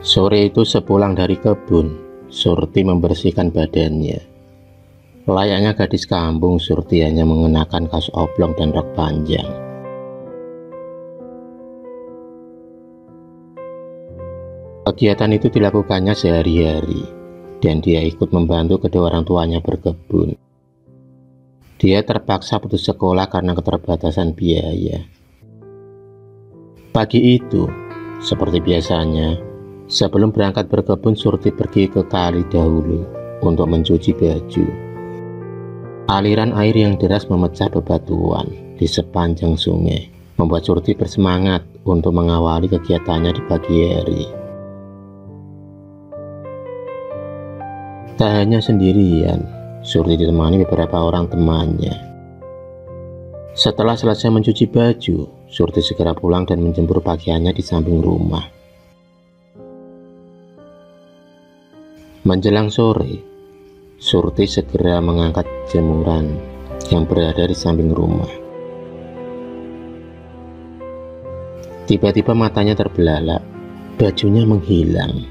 Sore itu sepulang dari kebun, Surti membersihkan badannya. Layaknya gadis kampung, Surti hanya mengenakan kaos oblong dan rok panjang. Kegiatan itu dilakukannya sehari-hari, dan dia ikut membantu kedua orang tuanya berkebun. Dia terpaksa putus sekolah karena keterbatasan biaya. Pagi itu, seperti biasanya, sebelum berangkat berkebun, Surti pergi ke kali dahulu untuk mencuci baju. Aliran air yang deras memecah bebatuan di sepanjang sungai, membuat Surti bersemangat untuk mengawali kegiatannya di pagi hari. Tak hanya sendirian, Surti ditemani beberapa orang temannya. Setelah selesai mencuci baju, Surti segera pulang dan menjemur pakaiannya di samping rumah. Menjelang sore, Surti segera mengangkat jemuran yang berada di samping rumah. Tiba-tiba matanya terbelalak, bajunya menghilang.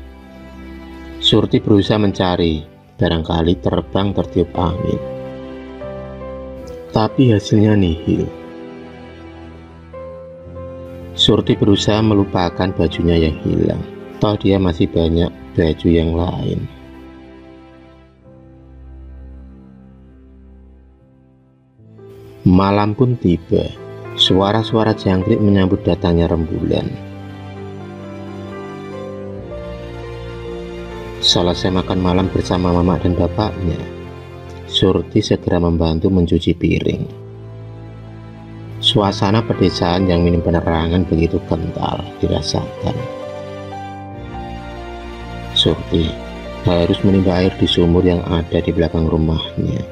Surti berusaha mencari, barangkali terbang tertiup angin. Tapi hasilnya nihil. Surti berusaha melupakan bajunya yang hilang, toh dia masih banyak baju yang lain. Malam pun tiba, suara-suara jangkrik menyambut datangnya rembulan. Selesai makan malam bersama mama dan bapaknya, Surti segera membantu mencuci piring. Suasana pedesaan yang minim penerangan begitu kental dirasakan. Surti harus menimba air di sumur yang ada di belakang rumahnya.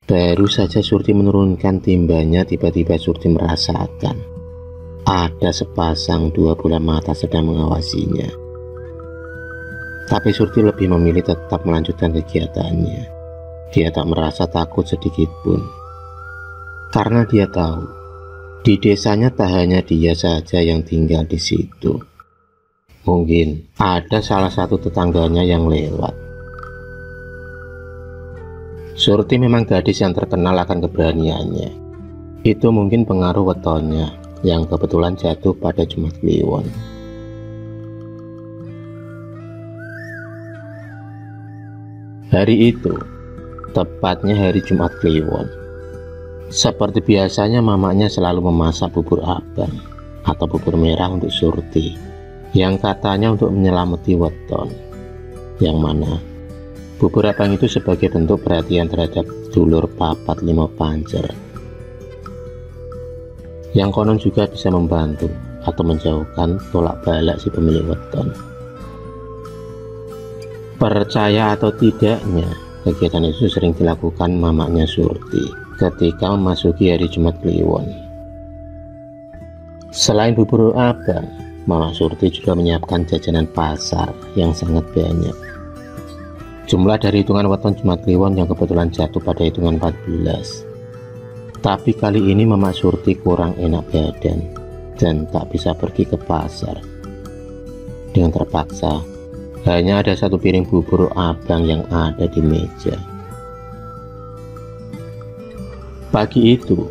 Baru saja Surti menurunkan timbanya, tiba-tiba Surti merasakan ada sepasang dua bola mata sedang mengawasinya. Tapi Surti lebih memilih tetap melanjutkan kegiatannya. Dia tak merasa takut sedikit pun, karena dia tahu di desanya tak hanya dia saja yang tinggal di situ. Mungkin ada salah satu tetangganya yang lewat. Surti memang gadis yang terkenal akan keberaniannya. Itu mungkin pengaruh wetonnya yang kebetulan jatuh pada Jumat Kliwon. Hari itu, tepatnya hari Jumat Kliwon. Seperti biasanya, mamanya selalu memasak bubur abang atau bubur merah untuk Surti, yang katanya untuk menyelamati weton. Yang mana bubur abang itu sebagai bentuk perhatian terhadap dulur papat lima pancer, yang konon juga bisa membantu atau menjauhkan tolak balak si pemilik weton. Percaya atau tidaknya, kegiatan itu sering dilakukan mamanya Surti ketika memasuki hari Jumat Kliwon. Selain bubur abang, mama Surti juga menyiapkan jajanan pasar yang sangat banyak. Jumlah dari hitungan weton Jumat Kliwon yang kebetulan jatuh pada hitungan 14. Tapi kali ini mama Surti kurang enak badan dan tak bisa pergi ke pasar. Dengan terpaksa, hanya ada satu piring bubur abang yang ada di meja. Pagi itu,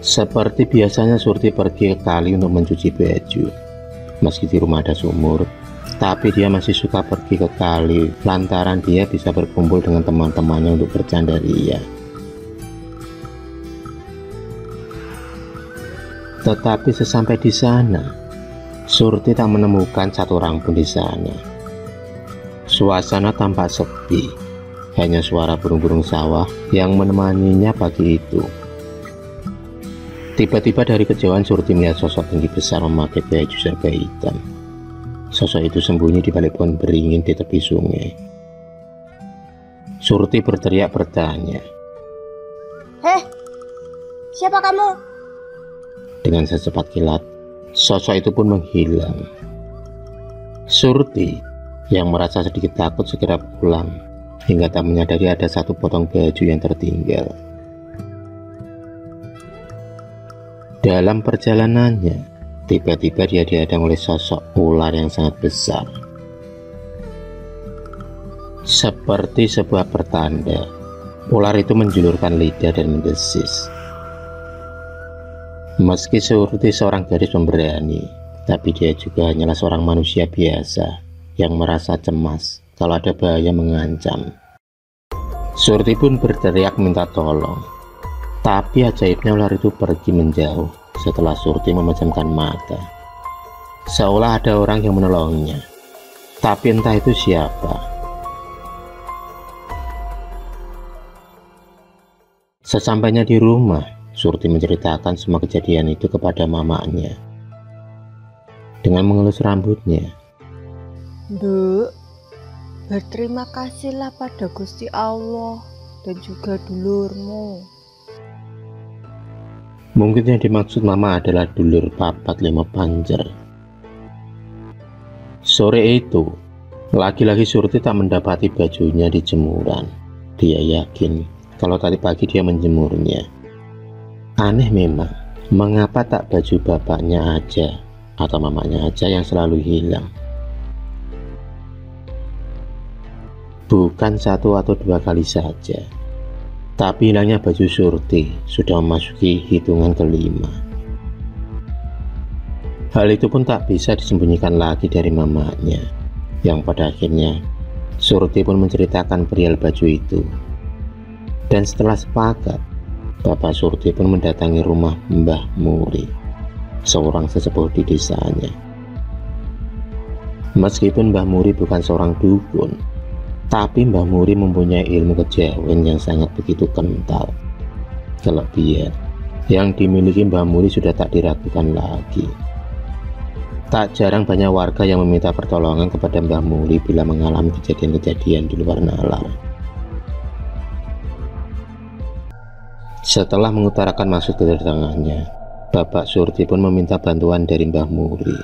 seperti biasanya Surti pergi ke kali untuk mencuci baju. Meski di rumah ada sumur, tapi dia masih suka pergi ke kali lantaran dia bisa berkumpul dengan teman-temannya untuk bercanda ria. Tetapi sesampai di sana, Surti tak menemukan satu orang pun di sana. Suasana tampak sepi, hanya suara burung-burung sawah yang menemaninya pagi itu. Tiba-tiba dari kejauhan Surti melihat sosok tinggi besar memakai baju serba hitam. Sosok itu sembunyi di balik pohon beringin di tepi sungai. Surti berteriak bertanya, "Heh, siapa kamu?" Dengan secepat kilat, sosok itu pun menghilang. Surti yang merasa sedikit takut segera pulang hingga tak menyadari ada satu potong baju yang tertinggal. Dalam perjalanannya, tiba-tiba dia dihadang oleh sosok ular yang sangat besar. Seperti sebuah pertanda, ular itu menjulurkan lidah dan mendesis. Meski Surti seorang gadis pemberani, tapi dia juga hanyalah seorang manusia biasa yang merasa cemas kalau ada bahaya mengancam. Surti pun berteriak minta tolong, tapi ajaibnya ular itu pergi menjauh setelah Surti memejamkan mata. Seolah ada orang yang menolongnya, tapi entah itu siapa. Sesampainya di rumah, Surti menceritakan semua kejadian itu kepada mamanya. Dengan mengelus rambutnya, "Nduk, berterima kasihlah pada Gusti Allah dan juga dulurmu." Mungkin yang dimaksud mama adalah dulur papat lima panjer. Sore itu, lagi-lagi Surti tak mendapati bajunya di jemuran. Dia yakin kalau tadi pagi dia menjemurnya. Aneh memang, mengapa tak baju bapaknya aja atau mamanya aja yang selalu hilang? Bukan satu atau dua kali saja, tapi hilangnya baju Surti sudah memasuki hitungan kelima. Hal itu pun tak bisa disembunyikan lagi dari mamanya, yang pada akhirnya Surti pun menceritakan perihal baju itu. Dan setelah sepakat, Bapak Surti pun mendatangi rumah Mbah Muri, seorang sesepuh di desanya. Meskipun Mbah Muri bukan seorang dukun, tapi Mbah Muri mempunyai ilmu kejawen yang sangat begitu kental. Kelebihan yang dimiliki Mbah Muri sudah tak diragukan lagi. Tak jarang banyak warga yang meminta pertolongan kepada Mbah Muri bila mengalami kejadian-kejadian di luar nalar. Setelah mengutarakan maksud kedatangannya, Bapak Surti pun meminta bantuan dari Mbah Muri.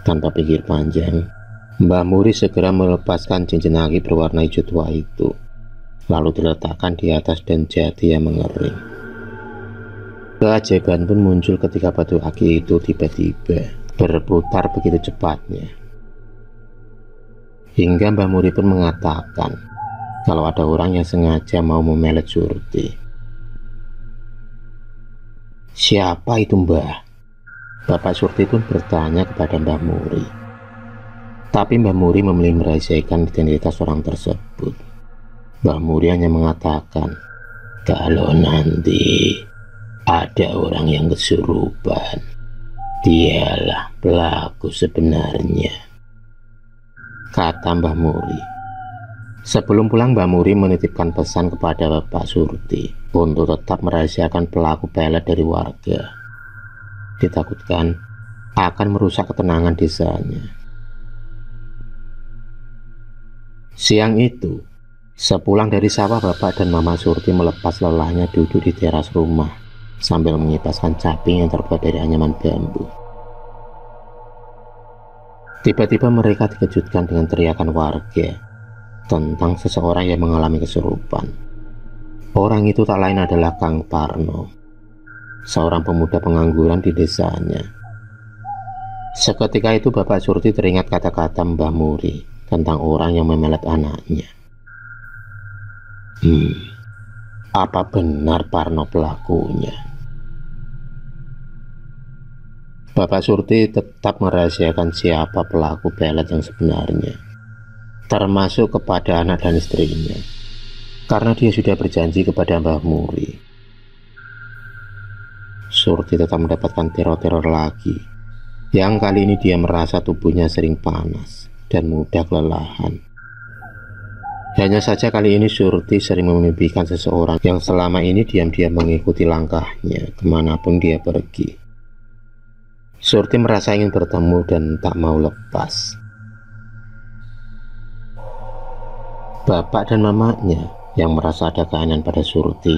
Tanpa pikir panjang, Mbah Muri segera melepaskan cincin aki berwarna hijau tua itu, lalu diletakkan di atas daun jati yang mengering. Keajaiban pun muncul ketika batu aki itu tiba-tiba berputar begitu cepatnya, hingga Mbah Muri pun mengatakan kalau ada orang yang sengaja mau memelet Surti. "Siapa itu, Mbah?" Bapak Surti pun bertanya kepada Mbah Muri. Tapi Mbah Muri memilih merahasiakan identitas orang tersebut. Mbah Muri hanya mengatakan, "Kalau nanti ada orang yang kesurupan, dialah pelaku sebenarnya," kata Mbah Muri. Sebelum pulang, Mbah Muri menitipkan pesan kepada Bapak Surti untuk tetap merahasiakan pelaku pelet dari warga. Ditakutkan akan merusak ketenangan desanya. Siang itu, sepulang dari sawah, Bapak dan Mama Surti melepas lelahnya duduk di teras rumah sambil mengipaskan caping yang terbuat dari anyaman bambu. Tiba-tiba mereka dikejutkan dengan teriakan warga tentang seseorang yang mengalami kesurupan. Orang itu tak lain adalah Kang Parno, seorang pemuda pengangguran di desanya. Seketika itu Bapak Surti teringat kata-kata Mbah Muri tentang orang yang memelet anaknya. Apa benar Parno pelakunya? Bapak Surti tetap merahasiakan siapa pelaku pelet yang sebenarnya, termasuk kepada anak dan istrinya, karena dia sudah berjanji kepada Mbah Muri. Surti tetap mendapatkan teror-teror lagi, yang kali ini dia merasa tubuhnya sering panas dan mudah kelelahan. Hanya saja kali ini Surti sering memimpikan seseorang yang selama ini diam-diam mengikuti langkahnya kemanapun dia pergi. Surti merasa ingin bertemu dan tak mau lepas. Bapak dan mamanya yang merasa ada keanehan pada Surti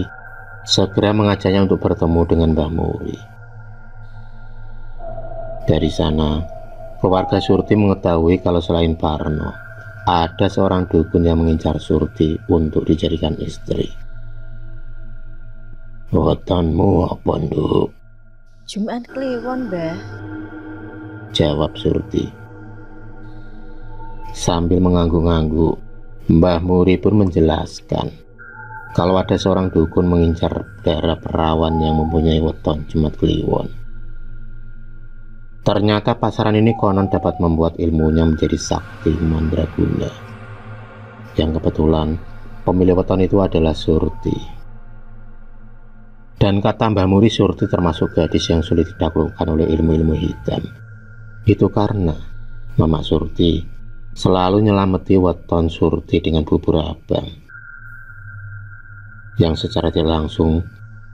segera mengajaknya untuk bertemu dengan Mbah Muri. Dari sana, keluarga Surti mengetahui kalau selain Parno, ada seorang dukun yang mengincar Surti untuk dijadikan istri. "Wetonmu apa, Nduk?" Jumat Kliwon, Mbah. jawab Surti. Sambil mengangguk-angguk, Mbah Muri pun menjelaskan kalau ada seorang dukun mengincar darah perawan yang mempunyai weton Jumat Kliwon. Ternyata pasaran ini konon dapat membuat ilmunya menjadi sakti mandraguna. Yang kebetulan pemilik weton itu adalah Surti. Dan kata Mbah Muri, Surti termasuk gadis yang sulit ditaklukkan oleh ilmu-ilmu hitam. Itu karena Mama Surti selalu nyelameti weton Surti dengan bubur abang, yang secara tidak langsung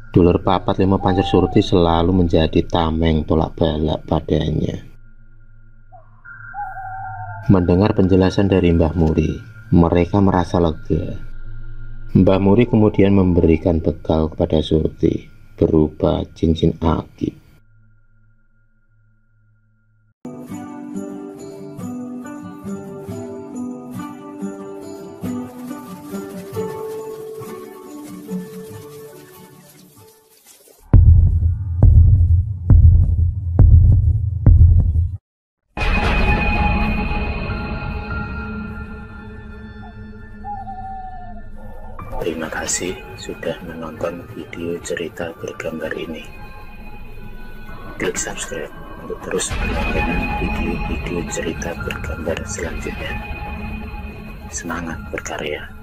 dulur papat lima pancer Surti selalu menjadi tameng tolak balak padanya. Mendengar penjelasan dari Mbah Muri, mereka merasa lega. Mbah Muri kemudian memberikan bekal kepada Surti berupa cincin akik. Terima kasih sudah menonton video cerita bergambar ini. Klik subscribe untuk terus berlangganan video-video cerita bergambar selanjutnya. Semangat berkarya.